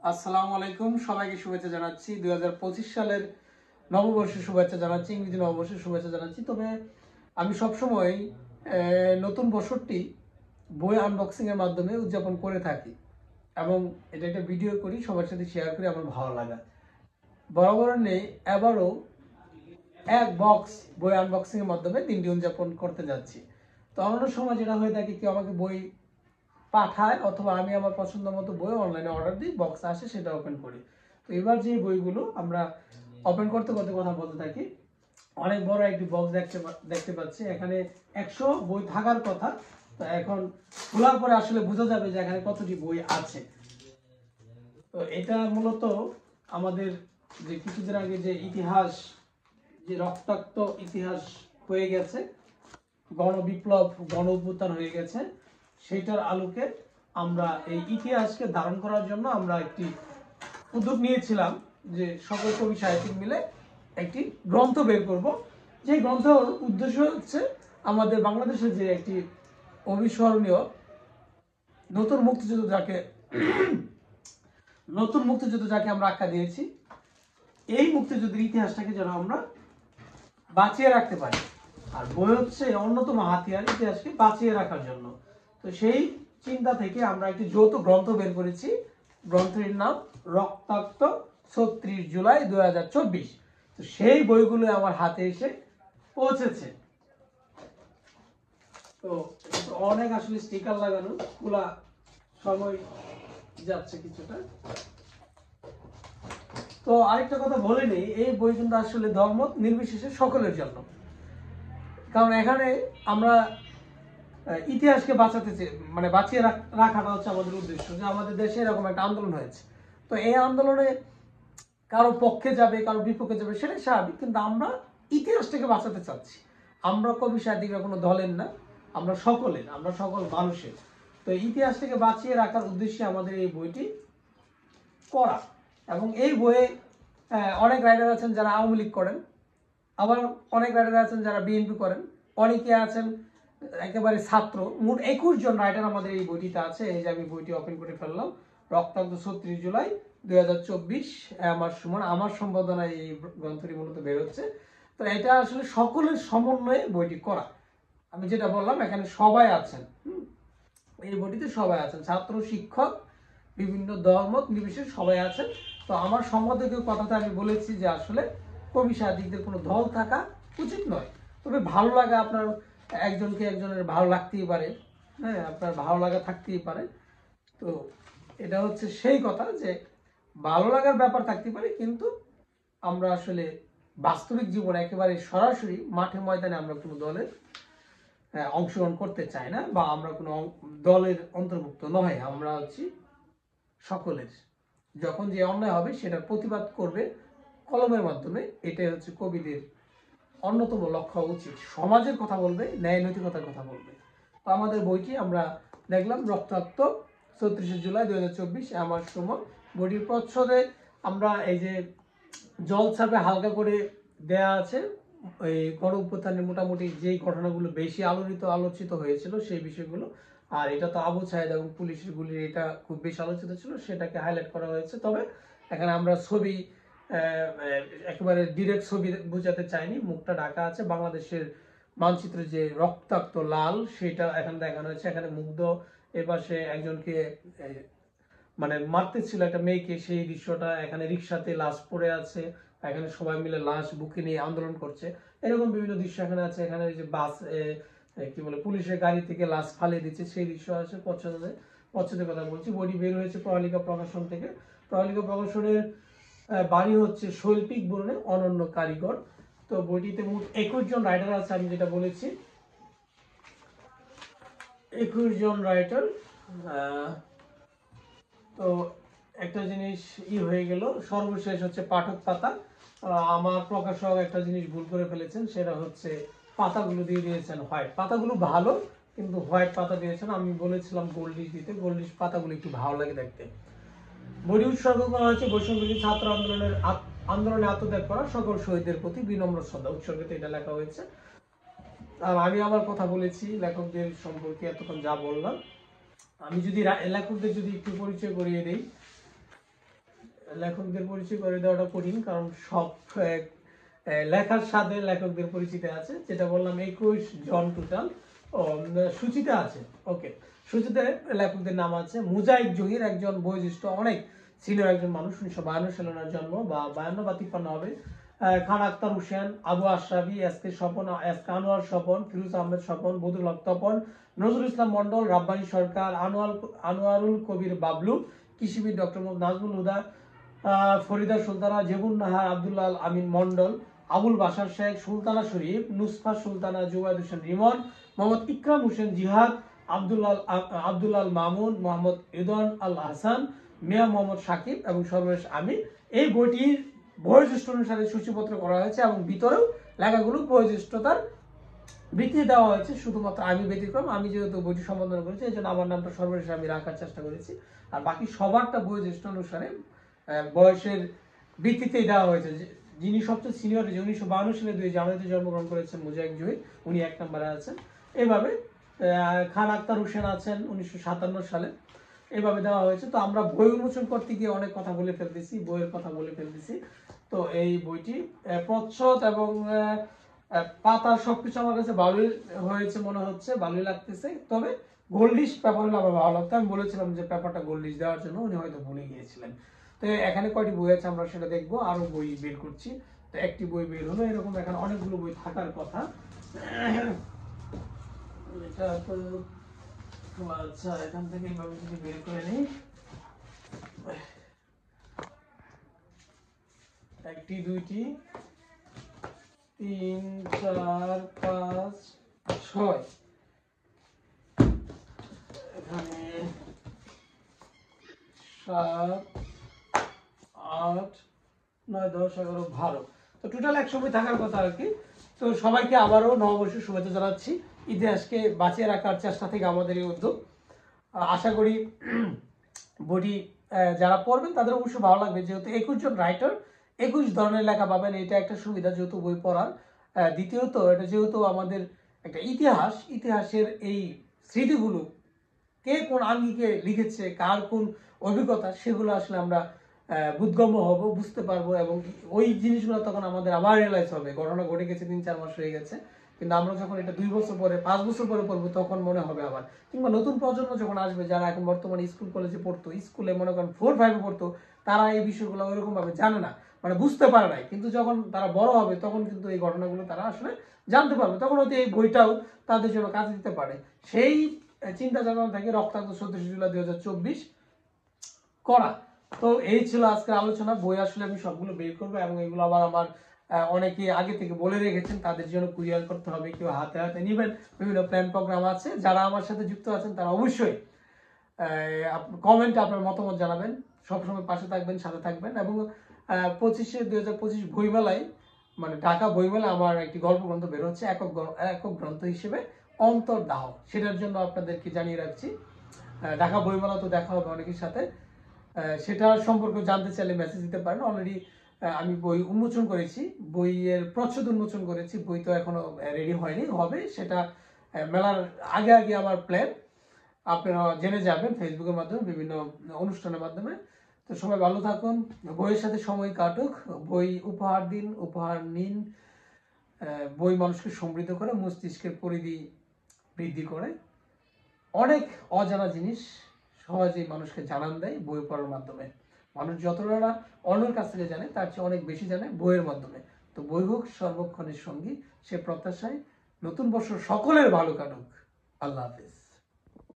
আসসালামু আলাইকুম, সবাইকে শুভেচ্ছা জানাচ্ছি। 2025 সালের নববর্ষের শুভেচ্ছা জানাচ্ছি, ইংরেজি নববর্ষের শুভেচ্ছা জানাচ্ছি। তবে আমি সবসময় নতুন বছরটি বই আনবক্সিং এর মাধ্যমে উদযাপন করে থাকি এবং এটা একটা ভিডিও করি, সবার সাথে শেয়ার করি, আমার ভালো লাগা। বরাবর নেই, এবারও এক বক্স বই আনবক্সিং এর মাধ্যমে দিনটি উদযাপন করতে যাচ্ছি। তো অন্য সময় যেটা হয়ে থাকে, কেউ আমাকে বই পাঠায় অথবা আমি আমার পছন্দ মতো বই অনলাইনে অর্ডার দিই, বক্স আসে, সেটা ওপেন করি। তো এবার যে বইগুলো আমরা ওপেন করতে করতে কথা বলতে থাকি, অনেক বড় একটি বক্স দেখতে পাচ্ছি। এখানে 100 বই থাকার কথা। তো এখন খোলার পরে আসলে বোঝা যাবে যে এখানে কতটি বই আছে। তো এটা মূলত আমাদের যে কিছুদিন আগে যে ইতিহাস, যে রক্তাক্ত ইতিহাস হয়ে গেছে, গণবিপ্লব, গণ অভ্যুত্থান হয়ে গেছে, সেইটার আলোকে আমরা এই ইতিহাসকে ধারণ করার জন্য আমরা একটি উদ্যোগ নিয়েছিলাম যে সকল কবি সাহিত্যিক মিলে একটি গ্রন্থ বের করব। যে গ্রন্থের উদ্দেশ্য হচ্ছে আমাদের বাংলাদেশের যে একটি অবিস্মরণীয় নতুন মুক্তিযুদ্ধ যাকে আমরা আখ্যা দিয়েছি, এই মুক্তিযুদ্ধের ইতিহাসটাকে যেন আমরা বাঁচিয়ে রাখতে পারি। আর বই হচ্ছে অন্যতম হাতিয়ার ইতিহাসকে বাঁচিয়ে রাখার জন্য। তো সেই চিন্তা থেকে আমরা একটি যৌথ গ্রন্থ বের করেছি। গ্রন্থের নাম রক্তাক্ত ৩৬ জুলাই ২০২৪। তো সেই বইগুলো আমার হাতে এসে পৌঁছেছে। তো অনেক আসলে স্টিকার লাগানো, খোলা সময় যাচ্ছে কিছুটা। তো আরেকটা কথা বলে নেই, এই বই কিন্তু আসলে ধর্ম নির্বিশেষে সকলের জন্য। কারণ এখানে আমরা ইতিহাসকে বাঁচিয়ে রাখাটা হচ্ছে আমাদের উদ্দেশ্য। যে আমাদের দেশে এরকম একটা আন্দোলন হয়েছে, তো এই আন্দোলনে কারো পক্ষে যাবে, কারো বিপক্ষে যাবে, সেটাই স্বাভাবিক। কিন্তু আমরা ইতিহাসটাকে বাঁচাতে চাচ্ছি। আমরা কবি সাহিত্যিকরা কোনো দলের না, আমরা সকলের, আমরা সকল মানুষের। তো ইতিহাসটাকে বাঁচিয়ে রাখার উদ্দেশ্যে আমাদের এই বইটি করা। এবং এই বইয়ে অনেক রাইটার আছেন যারা আওয়ামী লীগ করেন, আবার অনেক রাইটার আছেন যারা বিএনপি করেন, অনেকে আছেন একেবারে ছাত্র। মোট 21 জন রাইটার আমাদের এই বইটিতে আছে। এই যে আমি বইটি ওপেন করে ফেললাম, রক্তাক্ত ৩৬ জুলাই ২০২৪, আমার সুমন, আমার সম্পাদনায় এই গ্রন্থটি মূলত বেরোচ্ছে। তো এটা আসলে সকলের সমন্বয়ে বইটি করা। আমি যেটা বললাম, এখানে সবাই আছেন, এই বইটিতে সবাই আছেন, ছাত্র, শিক্ষক, বিভিন্ন দলমত নির্বিশেষে সবাই আছেন। তো আমার সম্পাদকীয় কথাতে আমি বলেছি যে আসলে কবি সাহিত্যিকদের কোনো দল থাকা উচিত নয়। তবে ভালো লাগা, আপনার একজনকে একজনের ভালো লাগতেই পারে, হ্যাঁ, আপনার ভালো লাগা থাকতেই পারে। তো এটা হচ্ছে সেই কথা যে ভালো লাগার ব্যাপার থাকতে পারে, কিন্তু আমরা আসলে বাস্তবিক জীবনে একেবারে সরাসরি মাঠে ময়দানে আমরা কোনো দলের অংশগ্রহণ করতে চাই না, বা আমরা কোনো দলের অন্তর্ভুক্ত নয়। আমরা হচ্ছি সকলের। যখন যে অন্যায় হবে সেটার প্রতিবাদ করবে কলমের মাধ্যমে। এটাই হচ্ছে কবিদের অন্যতম লক্ষ্য উচিত। সমাজের কথা বলবে, ন্যায় নৈতিকতার কথা বলবে। তো আমাদের বইটি আমরা দেখলাম, রক্তাক্ত ৩৬ জুলাই ২০২৪, আমার সুমন। বইটির প্রচ্ছদে আমরা এই যে জল ছাপে হালকা করে দেয়া আছে এই গণ অভ্যুত্থানের মোটামুটি যেই ঘটনাগুলো বেশি আলোচিত হয়েছিল সেই বিষয়গুলো। আর এটা তো আবু সাইদ এবং পুলিশের গুলির, এটা খুব বেশি আলোচিত ছিল, সেটাকে হাইলাইট করা হয়েছে। তবে এখানে আমরা ছবি একেবারে ডিরেক্ট ছবি বোঝাতে চাইনি, মুখটা ঢাকা আছে। বাংলাদেশের মানচিত্রে যে রক্তাক্ত লাল, সেটা এখানে দেখানো হয়েছে। এখানে মুগ্ধ এপাশে একজনকে মানে মারতে ছিল একটা মেয়েকে, সেই দৃশ্যটা। এখানে রিক্সাতে লাশ পড়ে আছে, এখানে সবাই মিলে লাশ বুকে নিয়ে আন্দোলন করছে, এরকম বিভিন্ন দৃশ্য এখানে আছে। এখানে যে বাস কি বলে, পুলিশের গাড়ি থেকে লাশ ফালিয়ে দিচ্ছে, সেই দৃশ্য আছে। পছন্দের কথা বলছি। বইটি বের হয়েছে প্রহেলিকা প্রকাশন থেকে। প্রহেলিকা প্রকাশনের বাড়ি হচ্ছে শৈল্পিক বর্ণে অনন্য কারিগর। তো বইটিতে মোট 21 জন রাইটার আছে, আমি যেটা বলেছি, 21 জন রাইটার। তো একটা জিনিস হয়ে গেল, সর্বশেষ হচ্ছে পাঠক পাতা। আমার প্রকাশক একটা জিনিস ভুল করে ফেলেছেন, সেটা হচ্ছে পাতাগুলো দিয়ে দিয়েছেন হোয়াইট। পাতাগুলো ভালো, কিন্তু হোয়াইট পাতা দিয়েছেন। আমি বলেছিলাম গোল্ডিশ দিতে, গোল্ডিশ পাতাগুলো একটু ভালো লাগে দেখতে। বইটি উৎসর্গ করা হয়েছে বৈষম্যবিরোধী ছাত্র আন্দোলনে আত্মত্যাগ করা সকল শহীদদের প্রতি বিনম্র শ্রদ্ধা, উৎসর্গতে এটা লেখা হয়েছে। আর আমি আমার কথা বলেছি লেখকদের সম্পর্কে এতক্ষণ যা বললাম। আমি যদি লেখকদের যদি একটু পরিচয় করিয়ে দিই, লেখকদের পরিচয় করে দেওয়াটা কঠিন, কারণ সব লেখার সাথে লেখকদের পরিচিতি আছে। যেটা বললাম 21 জন টোটাল সূচিতে আছে। ওকে, সূচিতে লেখকদের নাম আছে। মুজাহিদ জহির একজন বয়োজ্যেষ্ঠ অনেক সিনিয়র একজন মানুষ, 1952 সালে ওনার জন্ম, বা 52 বা 53 হবে। Khan Akhtar Hossain, Abu Ashrafi, S K Swapan, S K Anwar Swapan, Firoz Ahmed Swapan, Badrul Haque Tapan, Nazrul Islam Mondal, Rabbani Sarkar, Anwarul Kabir Bablu, কৃষিবিদ ডক্টর নাজমুল হুদা, ফরিদা সুলতানা, জেবুন নাহার, আব্দুল্লাহ আমিন মন্ডল, আবুল বাশার শেখ, সুলতানা শরীফ, নুসফা সুলতানা, জুবাইদ হোসেন রিমন, মোহাম্মদ ইকরাম হোসেন জিহাদ, আব্দুল্লাহ মামুন, মোহাম্মদ ইদন আল হাসান, মিয়া মোহাম্মদ সাকিব এবং সর্বশেষ আমি। এই বইটির বয়োজ্যেষ্ঠ অনুসারে সূচিপত্র করা হয়েছে এবং ভিতরেও লেখাগুলো বয়োজ্যেষ্ঠতার ভিত্তিতে দেওয়া হয়েছে। শুধুমাত্র আমি ব্যতিক্রম, আমি যেহেতু বইটি সম্পাদন করেছি এই জন্য আমার নামটা সর্বশেষ আমি রাখার চেষ্টা করেছি। আর বাকি সবারটা বয়োজ্যেষ্ঠ অনুসারে বয়সের ভিত্তিতেই দেওয়া হয়েছে। যিনি সবচেয়ে সিনিয়র, যে 1952 সালে 2 জানুয়ারিতে জন্মগ্রহণ করেছেন মুজাহিদ জহির, উনি 1 নম্বরে আছেন। এভাবে খান আক্তার হোসেন আছেন 1957 সালে। এভাবে দেওয়া হয়েছে। তো আমরা বই উন্মোচন করতে গিয়ে অনেক কথা বলে ফেলতেছি, বইয়ের কথা বলে ফেলতেছি। তো এই বইটি প্রচ্ছদ এবং পাতা সবকিছু আমার কাছে ভালোই হয়েছে মনে হচ্ছে, ভালোই লাগতেছে। তবে গোল্ডিশ পেপার হলে আমার ভালো লাগতো। আমি বলেছিলাম যে পেপারটা গোল্ডিশ দেওয়ার জন্য, উনি হয়তো ভুলে গিয়েছিলেন। তো এখানে কয়টি বই আছে আমরা সেটা দেখবো, আরো বই বের করছি। তো একটি বই বের হলো, এরকম এখানে অনেকগুলো বই থাকার কথা। এটা তো আচ্ছা, এখান থেকে এইভাবে যদি বের করে নিই, 1টি 2টি 3 4 5 6, এখানে 7 8 9 10 11 12। তো টোটাল 100 বই থাকার কথা আর কি। তো সবাইকে আবারও নববর্ষের শুভেচ্ছা জানাচ্ছি। ইতিহাসকে বাঁচিয়ে রাখার চেষ্টা থেকে আমাদের এই উদ্যোগ। আশা করি বইটি যারা পড়বেন তাদের অবশ্যই ভালো লাগবে, যেহেতু 21 জন রাইটার 21 ধরনের লেখা পাবেন। এটা একটা সুবিধা যেহেতু বই পড়ার। দ্বিতীয়ত এটা যেহেতু আমাদের একটা ইতিহাসের এই স্মৃতিগুলো কে কোন আঙ্গিকে লিখেছে, কার কোন অভিজ্ঞতা, সেগুলো আসলে আমরা বোধগম্য হব, বুঝতে পারবো। এবং ওই জিনিসগুলো তখন আমাদের আবার রিয়েলাইজ হবে, ঘটনা ঘটে গেছে 3-4 মাস হয়ে গেছে, কিন্তু আমরা যখন এটা 2 বছর পরে 5 বছর পরে পড়বো তখন মনে হবে আবার। কিংবা নতুন প্রজন্ম যখন আসবে, যারা এখন বর্তমানে স্কুল কলেজে পড়তো, স্কুলে মনে করেন 4-5 পড়তো, তারা এই বিষয়গুলো ওইরকম ভাবে জানে না, মানে বুঝতে পারে নাই। কিন্তু যখন তারা বড় হবে তখন কিন্তু এই ঘটনাগুলো তারা আসলে জানতে পারবে, তখন হয়তো এই বইটাও তাদের জন্য কাজে দিতে পারে। সেই চিন্তা জানানো থেকে রক্তাক্ত 27 জুলাই 2024 করা। তো এই ছিল আজকের আলোচনা। বই আসলে আমি সবগুলো বের করবো এবং এগুলো আবার আমার অনেকে আগে থেকে বলে রেখেছেন, তাদের জন্য কুরিয়ার করতে হবে, কেউ হাতে হাতে নেবেন। বিভিন্ন প্ল্যান প্রোগ্রাম আছে। যারা আমার সাথে যুক্ত আছেন তারা অবশ্যই কমেন্টে আপনার মতামত জানাবেন, সবসময় পাশে থাকবেন, সাথে থাকবেন। এবং 2025 বইমেলায়, মানে ঢাকা বইমেলা, আমার একটি গল্প গ্রন্থ বের হচ্ছে একক গ্রন্থ হিসেবে, অন্তর্দাহ। সেটার জন্য আপনাদেরকে জানিয়ে রাখছি, ঢাকা বইমেলা তো দেখা হবে অনেকের সাথে। সেটা সম্পর্কে জানতে চাইলে মেসেজ দিতে পারেন। অলরেডি আমি বই উন্মোচন করেছি, বইয়ের প্রচ্ছদ উন্মোচন করেছি। বই তো এখনো রেডি হয়নি, হবে সেটা মেলার আগে আগে আমার প্ল্যান। আপনারা জেনে যাবেন ফেসবুকের মাধ্যমে, বিভিন্ন অনুষ্ঠানের মাধ্যমে। তো সবাই ভালো থাকুন, বইয়ের সাথে সময় কাটুক, বই উপহার দিন, উপহার নিন। বই মানুষকে সমৃদ্ধ করে, মস্তিষ্কের পরিধি বৃদ্ধি করে, অনেক অজানা জিনিস সহজেই মানুষকে জানান দেয় বই পড়ার মাধ্যমে। মানুষ যতটা অন্যের কাছ থেকে জানে, তার চেয়ে অনেক বেশি জানে বইয়ের মাধ্যমে। তো বই হোক সর্বক্ষণের সঙ্গী, সে প্রত্যাশায় নতুন বছর সকলের ভালো কাটুক। আল্লাহ হাফেজ।